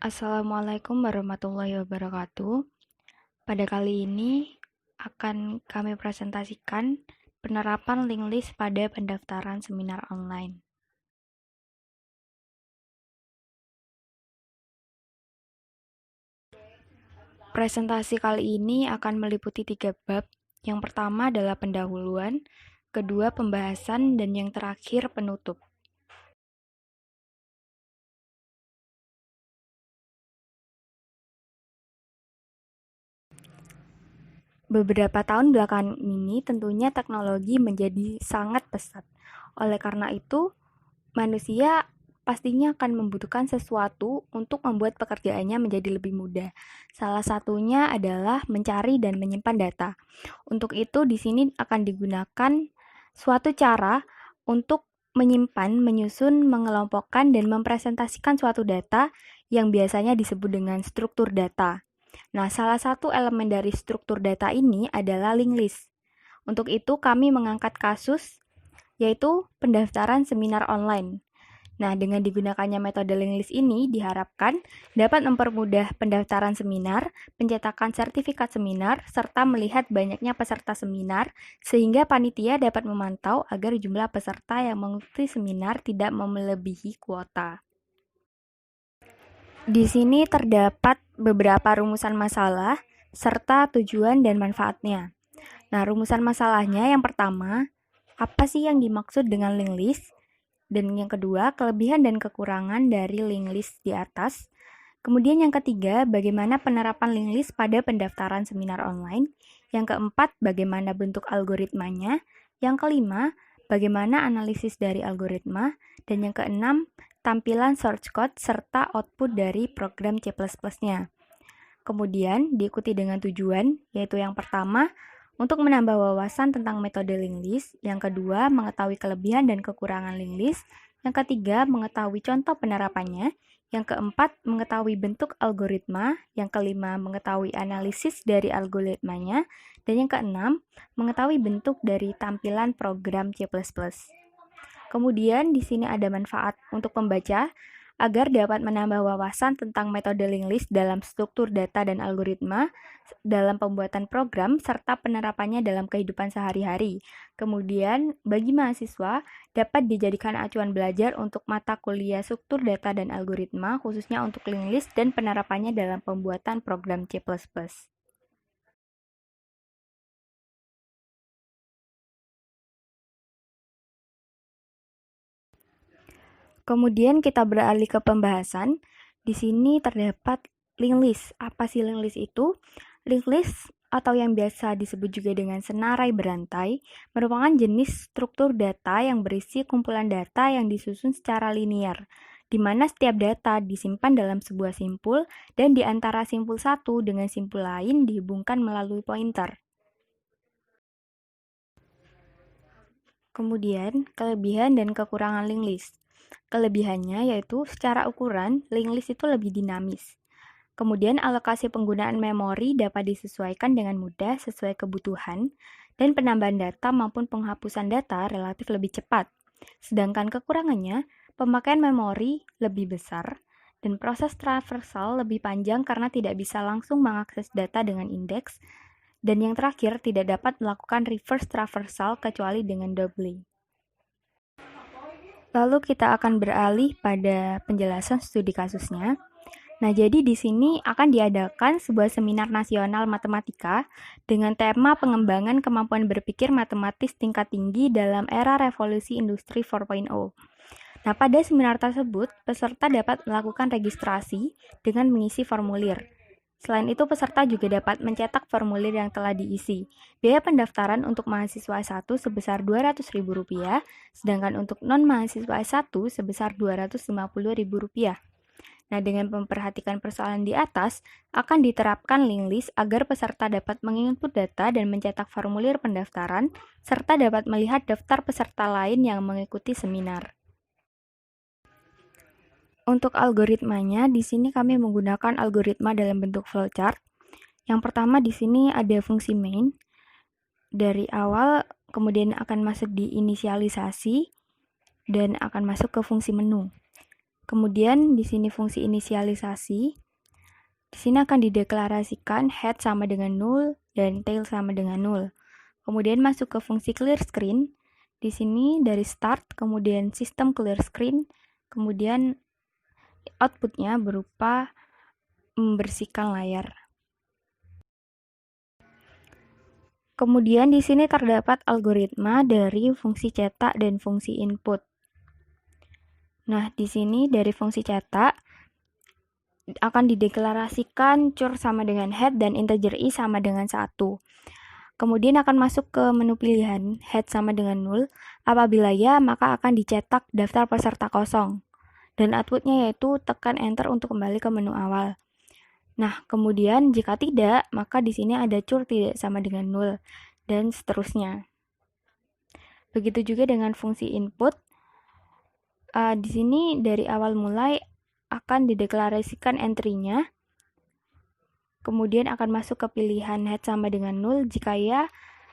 Assalamualaikum warahmatullahi wabarakatuh. Pada kali ini akan kami presentasikan penerapan link list pada pendaftaran seminar online. Presentasi kali ini akan meliputi 3 bab. Yang pertama adalah pendahuluan, kedua pembahasan, dan yang terakhir penutup. Beberapa tahun belakangan ini tentunya teknologi menjadi sangat pesat. Oleh karena itu, manusia pastinya akan membutuhkan sesuatu untuk membuat pekerjaannya menjadi lebih mudah. Salah satunya adalah mencari dan menyimpan data. Untuk itu, di sini akan digunakan suatu cara untuk menyimpan, menyusun, mengelompokkan, dan mempresentasikan suatu data yang biasanya disebut dengan struktur data. Nah, salah satu elemen dari struktur data ini adalah link list. Untuk itu, kami mengangkat kasus, yaitu pendaftaran seminar online. Nah, dengan digunakannya metode link list ini diharapkan dapat mempermudah pendaftaran seminar, pencetakan sertifikat seminar, serta melihat banyaknya peserta seminar, sehingga panitia dapat memantau agar jumlah peserta yang mengikuti seminar tidak melebihi kuota. Di sini terdapat beberapa rumusan masalah, serta tujuan dan manfaatnya. Nah, rumusan masalahnya yang pertama, apa sih yang dimaksud dengan link list? Dan yang kedua, kelebihan dan kekurangan dari link list di atas. Kemudian yang ketiga, bagaimana penerapan link list pada pendaftaran seminar online. Yang keempat, bagaimana bentuk algoritmanya. Yang kelima, bagaimana analisis dari algoritma. Dan yang keenam, tampilan source code serta output dari program C++-nya. Kemudian diikuti dengan tujuan, yaitu yang pertama, untuk menambah wawasan tentang metode link list. Yang kedua, mengetahui kelebihan dan kekurangan link list. Yang ketiga, mengetahui contoh penerapannya. Yang keempat, mengetahui bentuk algoritma. Yang kelima, mengetahui analisis dari algoritmanya. Dan yang keenam, mengetahui bentuk dari tampilan program C++. Kemudian di sini ada manfaat untuk pembaca agar dapat menambah wawasan tentang metode link list dalam struktur data dan algoritma dalam pembuatan program serta penerapannya dalam kehidupan sehari-hari. Kemudian bagi mahasiswa dapat dijadikan acuan belajar untuk mata kuliah struktur data dan algoritma khususnya untuk link list dan penerapannya dalam pembuatan program C++. Kemudian kita beralih ke pembahasan. Di sini terdapat link list. Apa sih link list itu? Link list atau yang biasa disebut juga dengan senarai berantai merupakan jenis struktur data yang berisi kumpulan data yang disusun secara linear, di mana setiap data disimpan dalam sebuah simpul dan di antara simpul satu dengan simpul lain dihubungkan melalui pointer. Kemudian, kelebihan dan kekurangan link list. Kelebihannya yaitu secara ukuran, link list itu lebih dinamis. Kemudian alokasi penggunaan memori dapat disesuaikan dengan mudah sesuai kebutuhan, dan penambahan data maupun penghapusan data relatif lebih cepat. Sedangkan kekurangannya, pemakaian memori lebih besar, dan proses traversal lebih panjang karena tidak bisa langsung mengakses data dengan indeks, dan yang terakhir tidak dapat melakukan reverse traversal kecuali dengan doubling. Lalu kita akan beralih pada penjelasan studi kasusnya. Nah, jadi di sini akan diadakan sebuah seminar nasional matematika dengan tema pengembangan kemampuan berpikir matematis tingkat tinggi dalam era revolusi industri 4.0. Nah, pada seminar tersebut, peserta dapat melakukan registrasi dengan mengisi formulir. Selain itu, peserta juga dapat mencetak formulir yang telah diisi. Biaya pendaftaran untuk mahasiswa S1 sebesar Rp200.000, sedangkan untuk non-mahasiswa S1 sebesar Rp250.000. Nah, dengan memperhatikan persoalan di atas, akan diterapkan link list agar peserta dapat menginput data dan mencetak formulir pendaftaran, serta dapat melihat daftar peserta lain yang mengikuti seminar. Untuk algoritmanya, di sini kami menggunakan algoritma dalam bentuk flowchart. Yang pertama di sini ada fungsi main. Dari awal kemudian akan masuk di inisialisasi dan akan masuk ke fungsi menu. Kemudian di sini fungsi inisialisasi. Di sini akan dideklarasikan head sama dengan 0 dan tail sama dengan 0. Kemudian masuk ke fungsi clear screen. Di sini dari start, kemudian sistem clear screen, kemudian outputnya berupa membersihkan layar. Kemudian di sini terdapat algoritma dari fungsi cetak dan fungsi input. Nah, di sini dari fungsi cetak akan dideklarasikan char sama dengan head dan integer i sama dengan 1. Kemudian akan masuk ke menu pilihan head sama dengan 0. Apabila ya, maka akan dicetak daftar peserta kosong. Dan outputnya yaitu tekan enter untuk kembali ke menu awal. Nah, kemudian jika tidak, maka di sini ada char tidak sama dengan 0 dan seterusnya. Begitu juga dengan fungsi input. Di sini dari awal mulai akan dideklarasikan entry-nya. Kemudian akan masuk ke pilihan head sama dengan 0. Jika ya,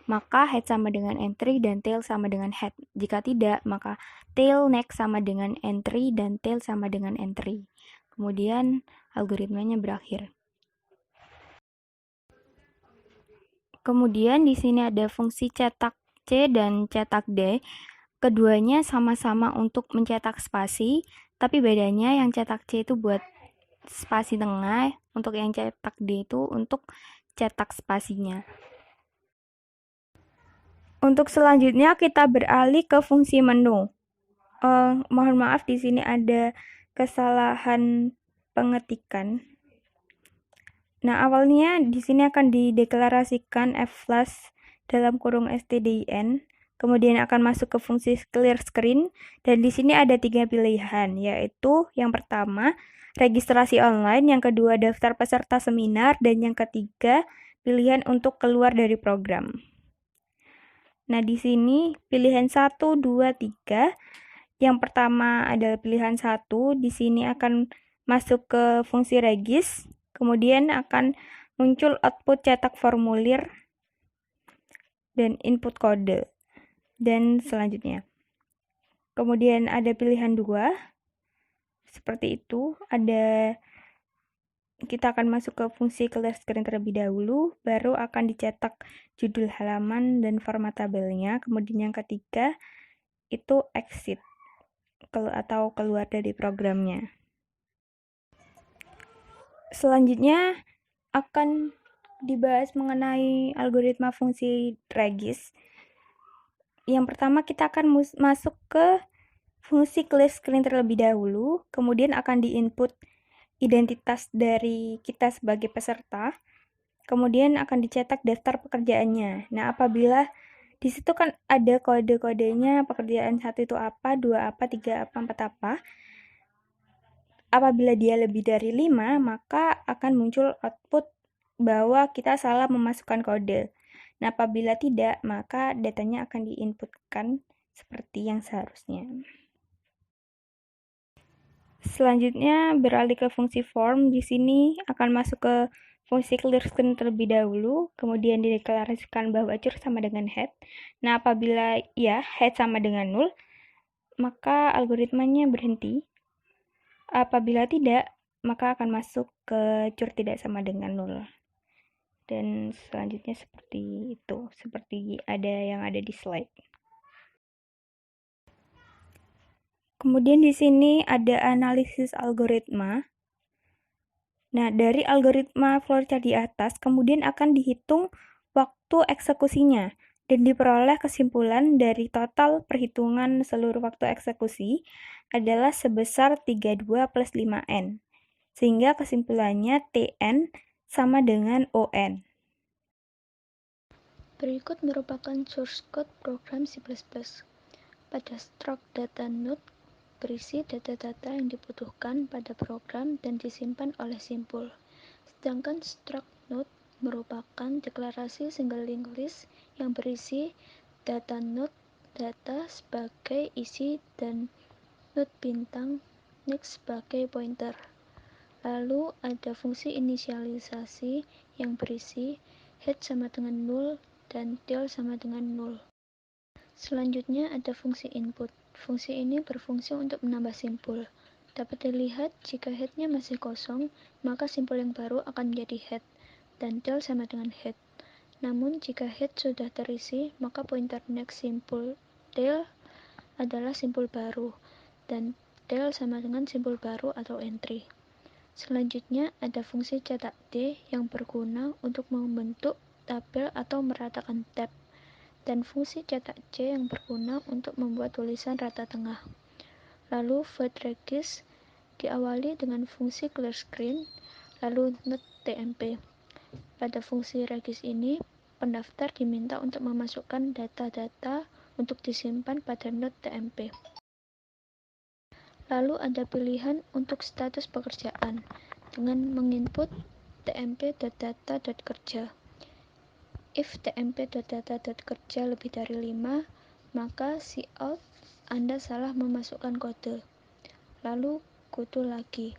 maka head sama dengan entry dan tail sama dengan head. Jika tidak, maka tail next sama dengan entry dan tail sama dengan entry. Kemudian algoritmanya berakhir. Kemudian di sini ada fungsi cetak C dan cetak D. Keduanya sama-sama untuk mencetak spasi, tapi bedanya yang cetak C itu buat spasi tengah, untuk yang cetak D itu untuk cetak spasinya. Untuk selanjutnya kita beralih ke fungsi menu. Mohon maaf di sini ada kesalahan pengetikan. Nah, awalnya di sini akan dideklarasikan f-flash dalam kurung stdin, kemudian akan masuk ke fungsi clear screen, dan di sini ada 3 pilihan, yaitu yang pertama registrasi online, yang kedua daftar peserta seminar, dan yang ketiga pilihan untuk keluar dari program. Nah, di sini pilihan 1, 2, 3. Yang pertama adalah pilihan 1, di sini akan masuk ke fungsi regis. Kemudian akan muncul output cetak formulir dan input kode. Dan selanjutnya. Kemudian ada pilihan 2. Seperti itu. Kita akan masuk ke fungsi clear screen terlebih dahulu. Baru akan dicetak judul halaman dan format tabelnya. Kemudian yang ketiga itu exit atau keluar dari programnya. Selanjutnya akan dibahas mengenai algoritma fungsi regis. Yang pertama kita akan masuk ke fungsi clear screen terlebih dahulu, kemudian akan diinput identitas dari kita sebagai peserta, kemudian akan dicetak daftar pekerjaannya. Nah, apabila di situ kan ada kode-kodenya, pekerjaan 1 itu apa, 2 apa, 3 apa, 4 apa. Apabila dia lebih dari 5, maka akan muncul output bahwa kita salah memasukkan kode. Nah, apabila tidak, maka datanya akan diinputkan seperti yang seharusnya. Selanjutnya beralih ke fungsi form. Di sini akan masuk ke fungsi clear screen terlebih dahulu, kemudian dideklarasikan bahwa char sama dengan head. Nah, apabila ya head sama dengan 0, maka algoritmanya berhenti. Apabila tidak, maka akan masuk ke char tidak sama dengan 0. Dan selanjutnya seperti itu, seperti yang ada di slide. Kemudian di sini ada analisis algoritma. Nah, dari algoritma flowchart di atas, kemudian akan dihitung waktu eksekusinya dan diperoleh kesimpulan dari total perhitungan seluruh waktu eksekusi adalah sebesar 32 plus 5N. Sehingga kesimpulannya Tn sama dengan On. Berikut merupakan source code program C++. Pada struct data node berisi data-data yang dibutuhkan pada program dan disimpan oleh simpul. Sedangkan struct node merupakan deklarasi single linked list yang berisi data node data sebagai isi dan node bintang next sebagai pointer. Lalu ada fungsi inisialisasi yang berisi head sama dengan 0 dan tail sama dengan 0. Selanjutnya ada fungsi input. Fungsi ini berfungsi untuk menambah simpul. Dapat dilihat jika head-nya masih kosong, maka simpul yang baru akan menjadi head, dan tail sama dengan head. Namun jika head sudah terisi, maka pointer next simpul tail adalah simpul baru, dan tail sama dengan simpul baru atau entry. Selanjutnya ada fungsi cetak D yang berguna untuk membentuk tabel atau meratakan tab, dan fungsi cetak C yang berguna untuk membuat tulisan rata tengah. Lalu void regis diawali dengan fungsi clear screen, lalu not tmp. Pada fungsi regis ini, pendaftar diminta untuk memasukkan data-data untuk disimpan pada not tmp. Lalu ada pilihan untuk status pekerjaan dengan menginput tmp.data.kerja. If tmp.data.kerja lebih dari 5, maka cout Anda salah memasukkan kode. Lalu kutu lagi.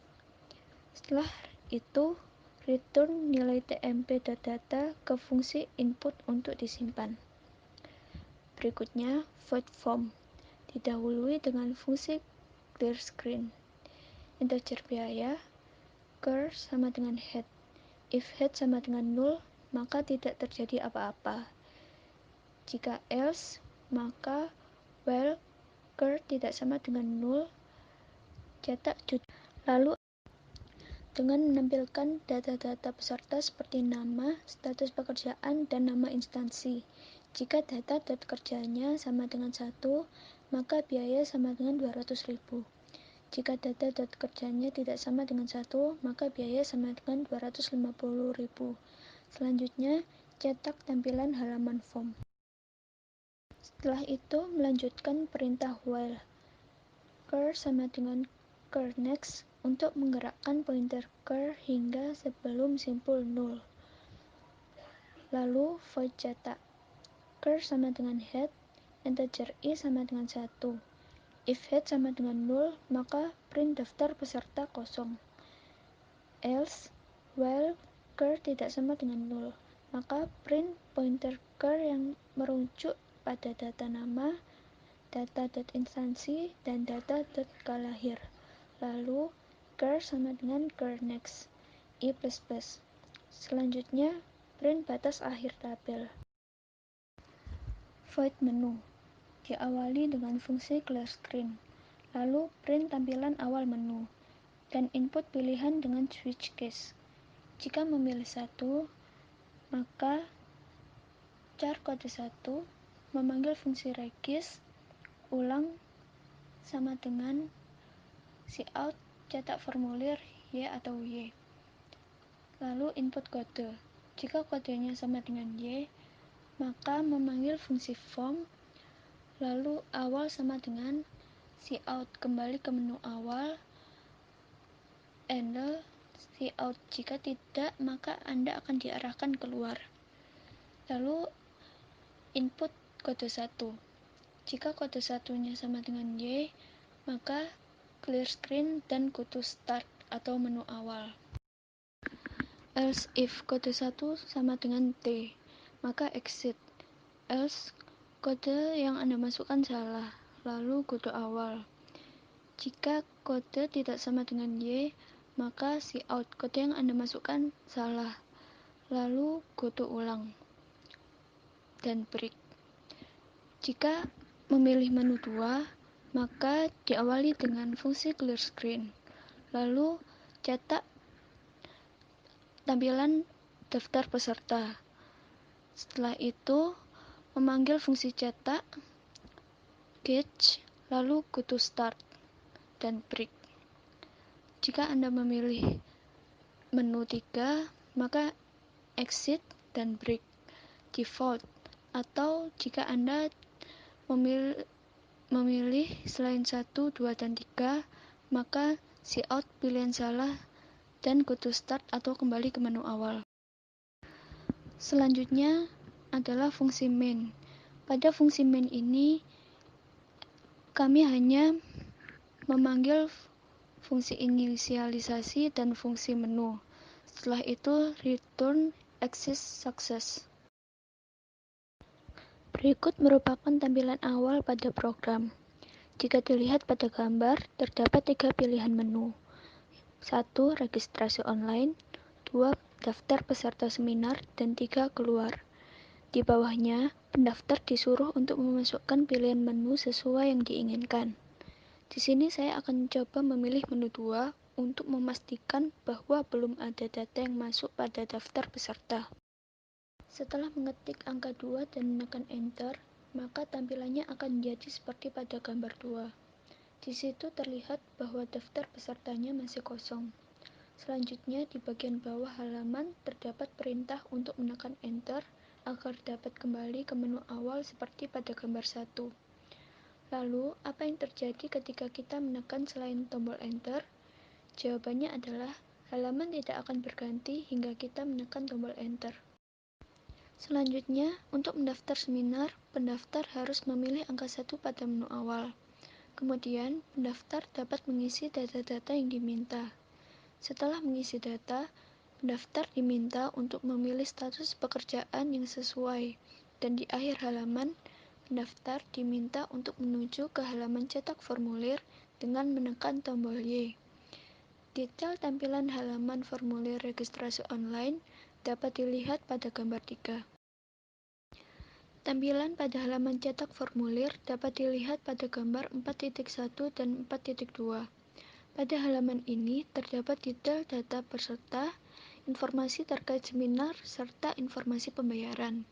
Setelah itu, return nilai tmp.data ke fungsi input untuk disimpan. Berikutnya, void form didahului dengan fungsi clear screen. Integer biaya, char sama dengan head. If head sama dengan 0, maka tidak terjadi apa-apa. Jika else, maka while char tidak sama dengan 0, cetak judul. Lalu dengan menampilkan data-data peserta seperti nama, status pekerjaan, dan nama instansi. Jika data.kerjanya sama dengan 1, maka biaya sama dengan 200.000. Jika data.kerjanya tidak sama dengan 1, maka biaya sama dengan 250.000. Selanjutnya, cetak tampilan halaman form. Setelah itu, melanjutkan perintah while. Char sama dengan char next untuk menggerakkan pointer char hingga sebelum simpul 0. Lalu void cetak. Char sama dengan head, integer i sama dengan 1. If head sama dengan 0, maka print daftar peserta kosong. Else, while char tidak sama dengan 0, maka print pointer char yang merujuk pada data nama, data.instansi, dan data.kalahir. Lalu, char sama dengan char next, i++. Selanjutnya, print batas akhir tabel. Void menu diawali dengan fungsi clear screen, lalu print tampilan awal menu, dan input pilihan dengan switch case. Jika memilih 1, maka char kode 1 memanggil fungsi regis ulang sama dengan cout cetak formulir Y atau Y. Lalu input kode. Jika kodenya sama dengan Y, maka memanggil fungsi form, lalu awal sama dengan cout kembali ke menu awal, handle cout. Jika tidak, maka Anda akan diarahkan keluar. Lalu input kode 1. Jika kode satunya sama dengan Y, maka clear screen dan go to start atau menu awal. Else if kode 1 sama dengan T, maka exit. Else kode yang Anda masukkan salah, lalu go to awal. Jika kode tidak sama dengan Y, maka cout kode yang Anda masukkan salah, lalu go to ulang dan break. Jika memilih menu 2, maka diawali dengan fungsi clear screen, lalu cetak tampilan daftar peserta. Setelah itu, memanggil fungsi cetak, catch, lalu go to start, dan break. Jika Anda memilih menu 3, maka exit dan break, default, atau jika Anda memilih selain 1, 2, dan 3, maka cout pilihan salah dan go to start atau kembali ke menu awal. Selanjutnya adalah fungsi main. Pada fungsi main ini, kami hanya memanggil fungsi inisialisasi dan fungsi menu. Setelah itu, return access success. Berikut merupakan tampilan awal pada program. Jika dilihat pada gambar, terdapat 3 pilihan menu. 1. Registrasi online, 2. Daftar peserta seminar, dan 3. Keluar. Di bawahnya, pendaftar disuruh untuk memasukkan pilihan menu sesuai yang diinginkan. Di sini saya akan mencoba memilih menu 2 untuk memastikan bahwa belum ada data yang masuk pada daftar peserta. Setelah mengetik angka 2 dan menekan enter, maka tampilannya akan menjadi seperti pada gambar 2. Di situ terlihat bahwa daftar pesertanya masih kosong. Selanjutnya, di bagian bawah halaman terdapat perintah untuk menekan enter agar dapat kembali ke menu awal seperti pada gambar 1. Lalu, apa yang terjadi ketika kita menekan selain tombol enter? Jawabannya adalah halaman tidak akan berganti hingga kita menekan tombol enter. Selanjutnya, untuk mendaftar seminar, pendaftar harus memilih angka 1 pada menu awal. Kemudian, pendaftar dapat mengisi data-data yang diminta. Setelah mengisi data, pendaftar diminta untuk memilih status pekerjaan yang sesuai, dan di akhir halaman, pendaftar diminta untuk menuju ke halaman cetak formulir dengan menekan tombol Y. Detail tampilan halaman formulir registrasi online dapat dilihat pada gambar 3. Tampilan pada halaman cetak formulir dapat dilihat pada gambar 4.1 dan 4.2. Pada halaman ini terdapat detail data peserta, informasi terkait seminar, serta informasi pembayaran.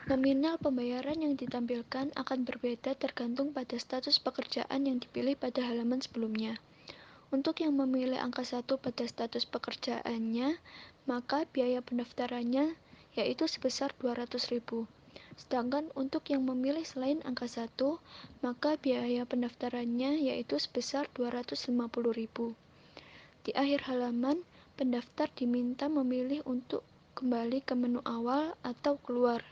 Nominal pembayaran yang ditampilkan akan berbeda tergantung pada status pekerjaan yang dipilih pada halaman sebelumnya. Untuk yang memilih angka 1 pada status pekerjaannya, maka biaya pendaftarannya yaitu sebesar 200.000. Sedangkan untuk yang memilih selain angka 1, maka biaya pendaftarannya yaitu sebesar 250.000. Di akhir halaman, pendaftar diminta memilih untuk kembali ke menu awal atau keluar.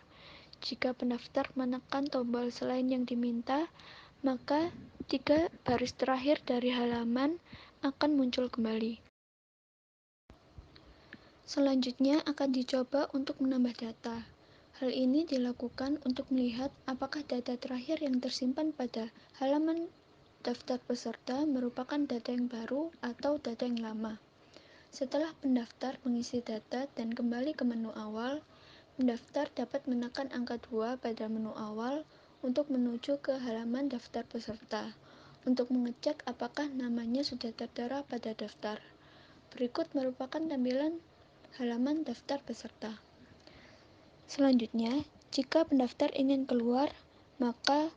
Jika pendaftar menekan tombol selain yang diminta, maka 3 baris terakhir dari halaman akan muncul kembali. Selanjutnya akan dicoba untuk menambah data. Hal ini dilakukan untuk melihat apakah data terakhir yang tersimpan pada halaman daftar peserta merupakan data yang baru atau data yang lama. Setelah pendaftar mengisi data dan kembali ke menu awal, pendaftar dapat menekan angka 2 pada menu awal untuk menuju ke halaman daftar peserta, untuk mengecek apakah namanya sudah terdaftar pada daftar. Berikut merupakan tampilan halaman daftar peserta. Selanjutnya, jika pendaftar ingin keluar, maka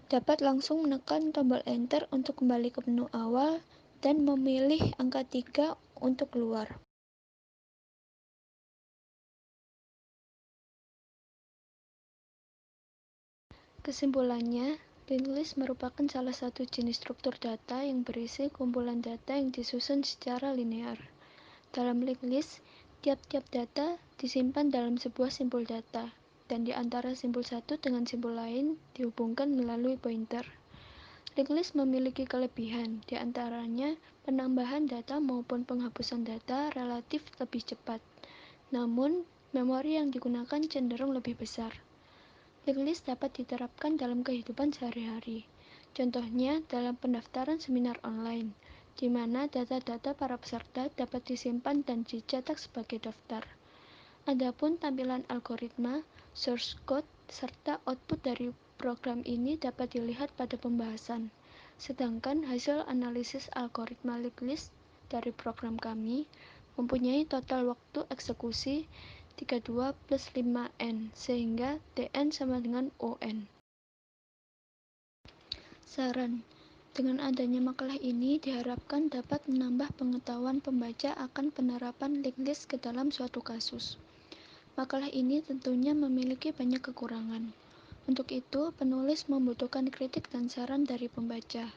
dapat langsung menekan tombol enter untuk kembali ke menu awal dan memilih angka 3 untuk keluar. Kesimpulannya, linked list merupakan salah satu jenis struktur data yang berisi kumpulan data yang disusun secara linear. Dalam linked list, tiap-tiap data disimpan dalam sebuah simpul data, dan di antara simpul satu dengan simpul lain dihubungkan melalui pointer. Linked list memiliki kelebihan, di antaranya penambahan data maupun penghapusan data relatif lebih cepat. Namun, memori yang digunakan cenderung lebih besar. Linked list dapat diterapkan dalam kehidupan sehari-hari. Contohnya dalam pendaftaran seminar online, di mana data-data para peserta dapat disimpan dan dicetak sebagai daftar. Adapun tampilan algoritma, source code, serta output dari program ini dapat dilihat pada pembahasan. Sedangkan hasil analisis algoritma linked list dari program kami mempunyai total waktu eksekusi 32 plus 5N, sehingga Dn sama dengan On. Saran: dengan adanya makalah ini diharapkan dapat menambah pengetahuan pembaca akan penerapan linked list ke dalam suatu kasus. Makalah ini tentunya memiliki banyak kekurangan. Untuk itu, penulis membutuhkan kritik dan saran dari pembaca.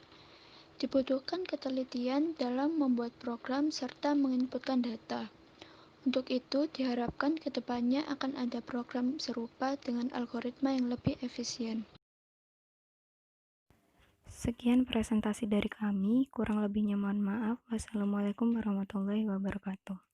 Dibutuhkan ketelitian dalam membuat program serta menginputkan data. Untuk itu, diharapkan ke depannya akan ada program serupa dengan algoritma yang lebih efisien. Sekian presentasi dari kami, kurang lebihnya mohon maaf. Wassalamualaikum warahmatullahi wabarakatuh.